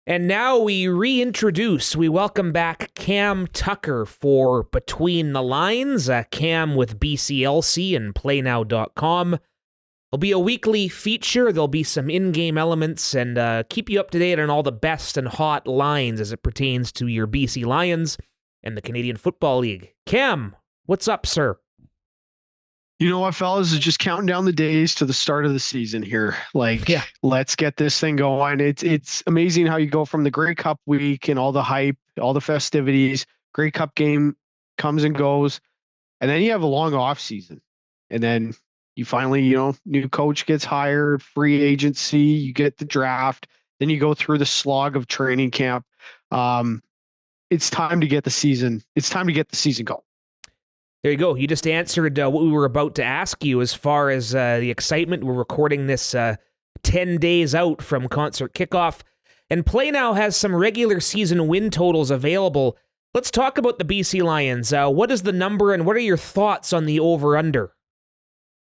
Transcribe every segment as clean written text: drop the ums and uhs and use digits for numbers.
And now we welcome back Cam Tucker for Between the Lines. Cam with BCLC and PlayNow.com. It'll be a weekly feature. There'll be some in-game elements and keep you up to date on all the best and hot lines as it pertains to your BC Lions and the Canadian Football League. Cam, what's up, sir? You know what, fellas, is just counting down the days to the start of the season here. Yeah. Let's get this thing going. It's amazing how you go from the Grey Cup week and all the hype, all the festivities. Grey Cup game comes and goes, and then you have a long off season, and then you finally, new coach gets hired, free agency, you get the draft, then you go through the slog of training camp. It's time to get the season. It's time to get the season going. There you go. You just answered what we were about to ask you as far as the excitement. We're recording this 10 days out from concert kickoff. And PlayNow has some regular season win totals available. Let's talk about the BC Lions. What is the number and what are your thoughts on the over-under?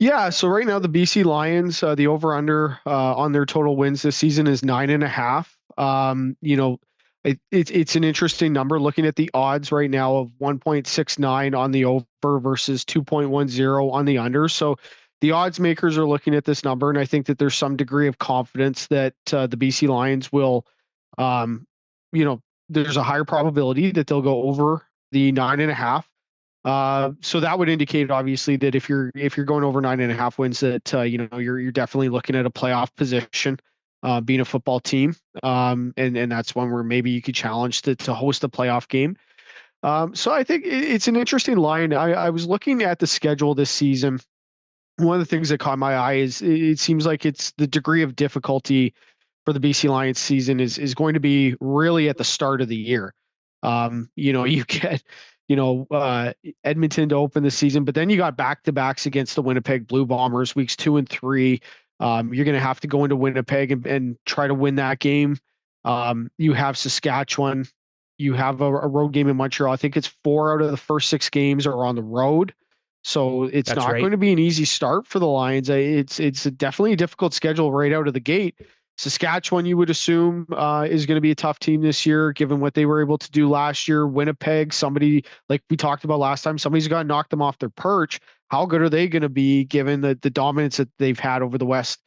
Yeah, so right now the BC Lions, the over-under on their total wins this season is 9.5. It's an interesting number looking at the odds right now of 1.69 on the over versus 2.10 on the under. So the odds makers are looking at this number, and I think that there's some degree of confidence that the BC Lions will, there's a higher probability that they'll go over the 9.5. So that would indicate obviously that if you're going over 9.5 wins, that you're definitely looking at a playoff position. Being a football team. And that's one where maybe you could challenge to host a playoff game. So I think it's an interesting line. I was looking at the schedule this season. One of the things that caught my eye is it seems like it's the degree of difficulty for the BC Lions season is going to be really at the start of the year. You get, Edmonton to open the season, but then you got back-to-backs against the Winnipeg Blue Bombers, weeks 2 and 3. You're going to have to go into Winnipeg and try to win that game. You have Saskatchewan. You have a road game in Montreal. I think it's 4 out of the first 6 games are on the road. So it's That's not right. going to be an easy start for the Lions. It's definitely a difficult schedule right out of the gate. Saskatchewan, you would assume, is going to be a tough team this year, given what they were able to do last year. Winnipeg, somebody like we talked about last time, somebody's got to knock them off their perch. How good are they going to be given the dominance that they've had over the West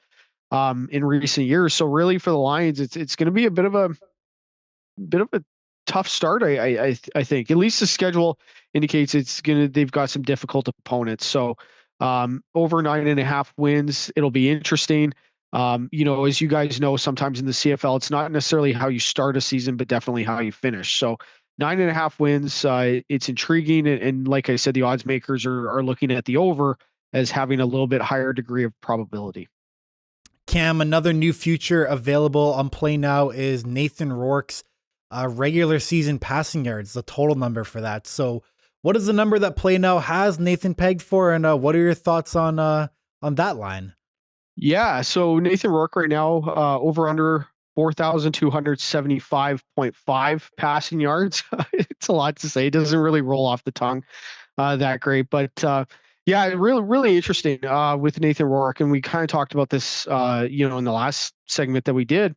in recent years? So really for the Lions, it's going to be a bit of a tough start. I think at least the schedule indicates they've got some difficult opponents. So over 9.5 wins, it'll be interesting. As you guys know, sometimes in the CFL, it's not necessarily how you start a season, but definitely how you finish. So 9.5 wins, it's intriguing. And like I said, the odds makers are looking at the over as having a little bit higher degree of probability. Cam, another new feature available on PlayNow is Nathan Rourke's regular season passing yards, the total number for that. So what is the number that PlayNow has Nathan pegged for? And what are your thoughts on that line? Yeah, so Nathan Rourke right now, over under 4,275.5 passing yards. It's a lot to say. It doesn't really roll off the tongue that great. But yeah, really, really interesting with Nathan Rourke. And we kind of talked about this, in the last segment that we did.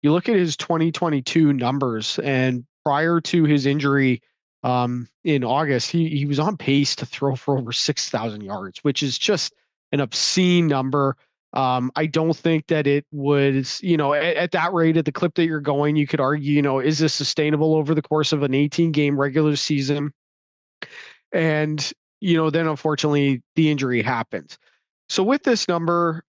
You look at his 2022 numbers, and prior to his injury in August, he was on pace to throw for over 6,000 yards, which is just an obscene number. I don't think that it was, at that rate, at the clip that you're going, you could argue, is this sustainable over the course of an 18-game regular season? And, then unfortunately the injury happens. So with this number,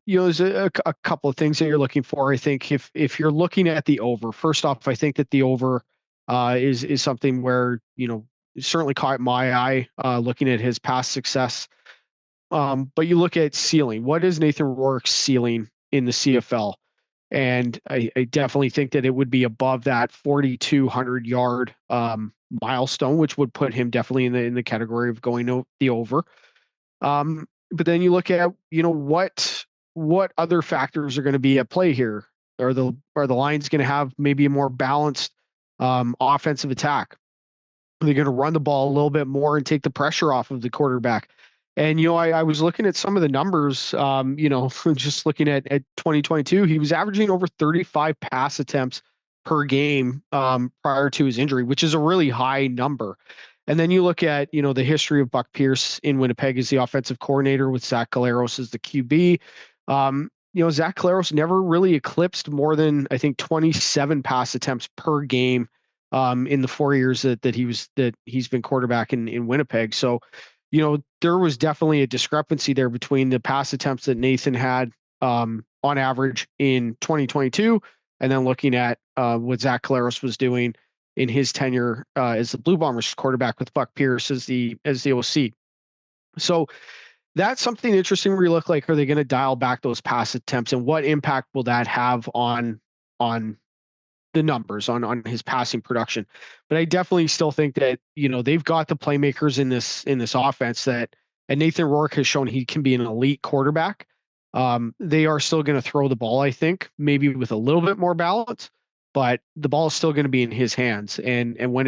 there's a couple of things that you're looking for. I think if you're looking at the over, first off, I think that the over is something where, it certainly caught my eye looking at his past success. But you look at ceiling. What is Nathan Rourke's ceiling in the CFL? And I definitely think that it would be above that 4,200 yard milestone, which would put him definitely in the category of going the over. But then you look at what other factors are going to be at play here. Are the Lions going to have maybe a more balanced offensive attack? Are they going to run the ball a little bit more and take the pressure off of the quarterback? And, I was looking at some of the numbers, just looking at 2022, he was averaging over 35 pass attempts per game prior to his injury, which is a really high number. And then you look at, the history of Buck Pierce in Winnipeg as the offensive coordinator with Zach Collaros as the QB. Zach Collaros never really eclipsed more than, I think, 27 pass attempts per game in the 4 years that he's been quarterback in Winnipeg. So, there was definitely a discrepancy there between the pass attempts that Nathan had on average in 2022, and then looking at what Zach Collaros was doing in his tenure as the Blue Bombers quarterback with Buck Pierce as the OC. So that's something interesting where you look like, are they going to dial back those pass attempts, and what impact will that have on the numbers, on his passing production? But I definitely still think that, they've got the playmakers in this offense and Nathan Rourke has shown he can be an elite quarterback. They are still going to throw the ball, I think, maybe with a little bit more balance, but the ball is still going to be in his hands. And when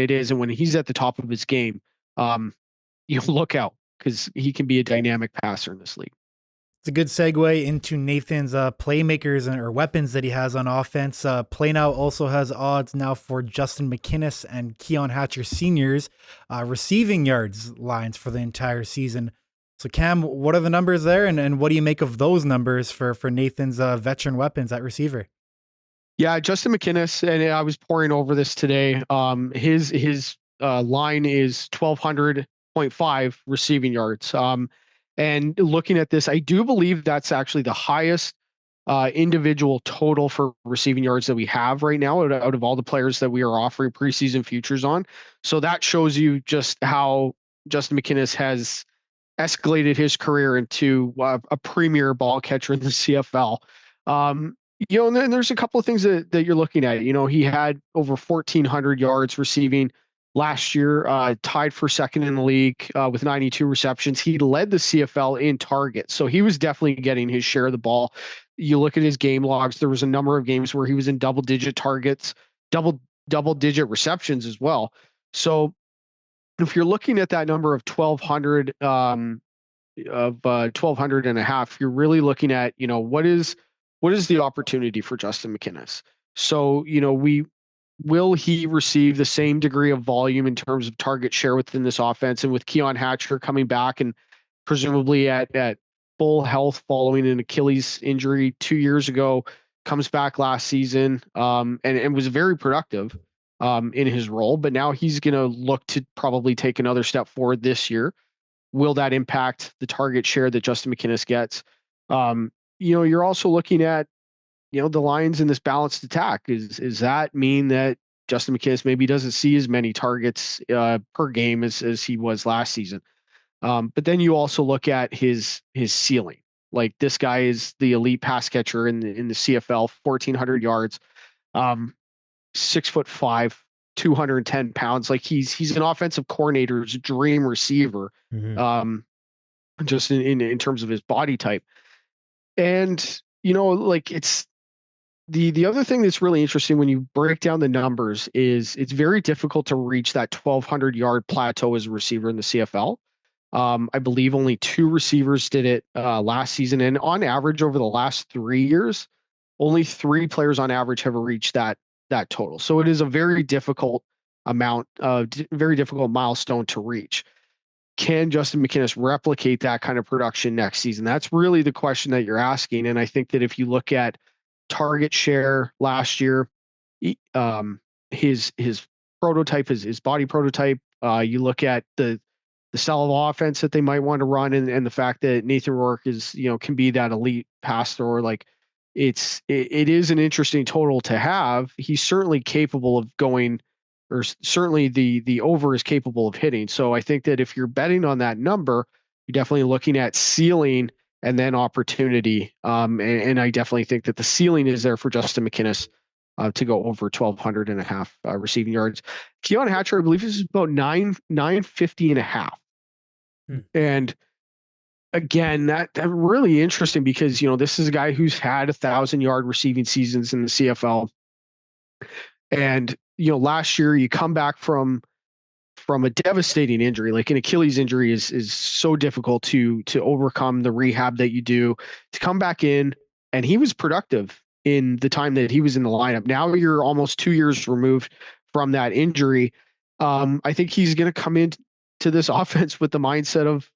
he's at the top of his game, you look out, because he can be a dynamic passer in this league. It's a good segue into Nathan's playmakers or weapons that he has on offense. PlayNow also has odds now for Justin McInnis and Keon Hatcher seniors receiving yards lines for the entire season. So Cam, what are the numbers there, and what do you make of those numbers for Nathan's veteran weapons at receiver? Yeah, Justin McInnis, and I was poring over this today. His line is 1,200.5 receiving yards. And looking at this, I do believe that's actually the highest individual total for receiving yards that we have right now out of all the players that we are offering preseason futures on. So that shows you just how Justin McInnis has escalated his career into a premier ball catcher in the CFL. And then there's a couple of things that you're looking at. He had over 1,400 yards receiving last year, tied for second in the league with 92 receptions. He led the CFL in targets, so he was definitely getting his share of the ball. You look at his game logs, there was a number of games where he was in double-digit targets, double-digit receptions as well. So if you're looking at that number of 1,200 1,200 and a half, you're really looking at, what is the opportunity for Justin McInnis? So, will he receive the same degree of volume in terms of target share within this offense? And with Keon Hatcher coming back and presumably at full health following an Achilles injury 2 years ago, comes back last season and was very productive in his role, but now he's going to look to probably take another step forward this year. Will that impact the target share that Justin McInnis gets? You're also looking at, the Lions in this balanced attack. Is that mean that Justin McInnis maybe doesn't see as many targets per game as he was last season? But then you also look at his ceiling. Like, this guy is the elite pass catcher in the CFL, 1,400 yards, 6'5", 210 pounds. Like, he's an offensive coordinator's dream receiver, just in terms of his body type. And, it's the other thing that's really interesting when you break down the numbers is it's very difficult to reach that 1,200 yard plateau as a receiver in the CFL. I believe only 2 receivers did it last season. And on average, over the last 3 years, only 3 players on average have reached that total. So it is a very difficult very difficult milestone to reach. Can Justin McInnis replicate that kind of production next season? That's really the question that you're asking. And I think that if you look at target share last year, his prototype, his body prototype, you look at the style of offense that they might want to run, and the fact that Nathan Rourke is, can be that elite pass thrower. Like, it is an interesting total to have. He's certainly capable of going, or certainly the over is capable of hitting. So I think that if you're betting on that number, you're definitely looking at ceiling and then opportunity. And I definitely think that the ceiling is there for Justin McInnis to go over 1,200 and a half receiving yards. Keon Hatcher, I believe, is about 950 and a half. And again, that really interesting, because, this is a guy who's had 1,000-yard receiving seasons in the CFL. And, last year you come back from a devastating injury. Like, an Achilles injury is so difficult to overcome the rehab that you do, to come back in, and he was productive in the time that he was in the lineup. Now you're almost 2 years removed from that injury. I think he's going to come into this offense with the mindset of,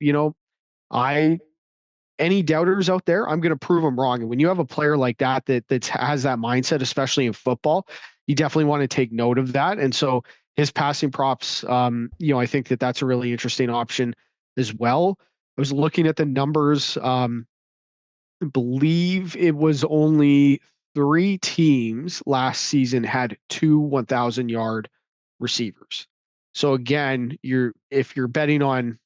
any doubters out there, I'm going to prove them wrong. And when you have a player like that has that mindset, especially in football, you definitely want to take note of that. And so his passing props, I think that's a really interesting option as well. I was looking at the numbers. I believe it was only 3 teams last season had 2 1,000-yard receivers. So again, if you're betting on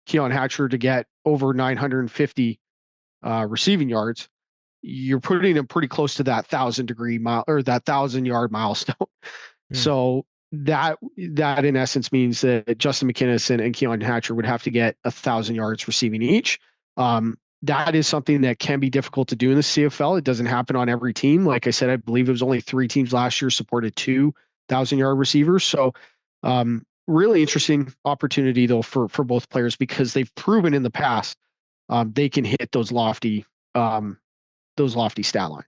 Keon Hatcher to get over 950 receiving yards, you're putting him pretty close to that 1,000-yard milestone. So that in essence means that Justin McInnis and Keon Hatcher would have to get 1,000 yards receiving each. That is something that can be difficult to do in the CFL. It doesn't happen on every team. Like I said, I believe it was only 3 teams last year supported 2,000-yard receivers. So really interesting opportunity though for both players, because they've proven in the past they can hit those lofty stat lines.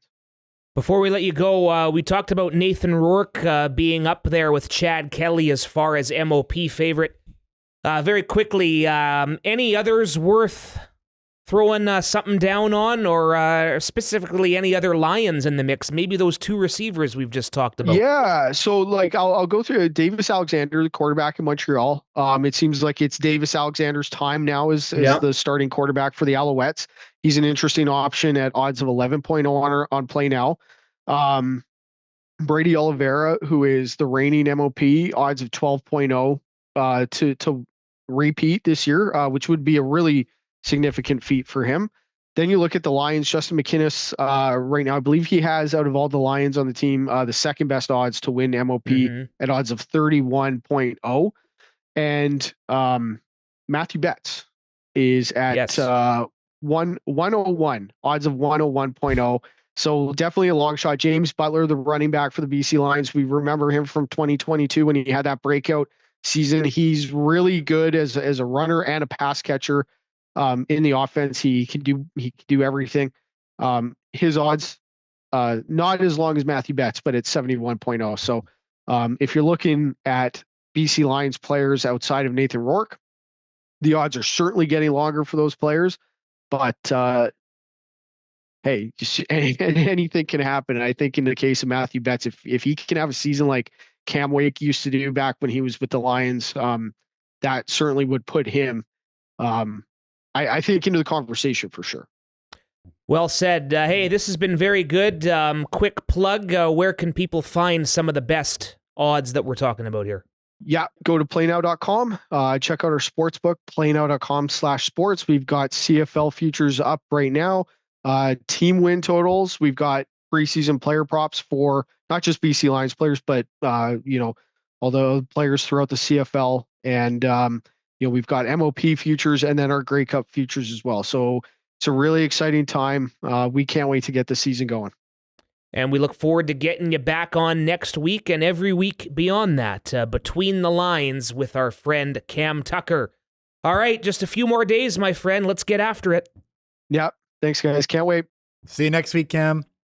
Before we let you go, we talked about Nathan Rourke being up there with Chad Kelly as far as MOP favorite. Very quickly, any others worth throwing something down on, or specifically any other Lions in the mix? Maybe those 2 receivers we've just talked about. Yeah, so I'll go through Davis Alexander, the quarterback in Montreal. It seems like it's Davis Alexander's time now as the starting quarterback for the Alouettes. He's an interesting option at odds of 11.0 on PlayNow. Brady Oliveira, who is the reigning MOP, odds of 12.0 to repeat this year, which would be a really significant feat for him. Then you look at the Lions, Justin McInnis, right now, I believe he has, out of all the Lions on the team, the second best odds to win MOP at odds of 31.0. And Matthew Betts is at 101, odds of 101.0. So definitely a long shot. James Butler, the running back for the BC Lions, we remember him from 2022 when he had that breakout season. He's really good as a runner and a pass catcher. In the offense, he can do everything. His odds, not as long as Matthew Betts, but it's 71.0. So if you're looking at BC Lions players outside of Nathan Rourke, the odds are certainly getting longer for those players. But hey, just anything can happen. And I think in the case of Matthew Betts, if he can have a season like Cam Wake used to do back when he was with the Lions, that certainly would put him, I think, into the conversation for sure. Well said. Hey, this has been very good. Quick plug, where can people find some of the best odds that we're talking about here? Yeah, go to PlayNow.com. Check out our sports book, PlayNow.com/sports. We've got CFL futures up right now. Team win totals. We've got preseason player props for not just BC Lions players, but all the players throughout the CFL. And we've got MOP futures and then our Grey Cup futures as well. So it's a really exciting time. We can't wait to get the season going. And we look forward to getting you back on next week and every week beyond that, Between the Lines with our friend Cam Tucker. All right, just a few more days, my friend. Let's get after it. Yep. Thanks, guys. Can't wait. See you next week, Cam.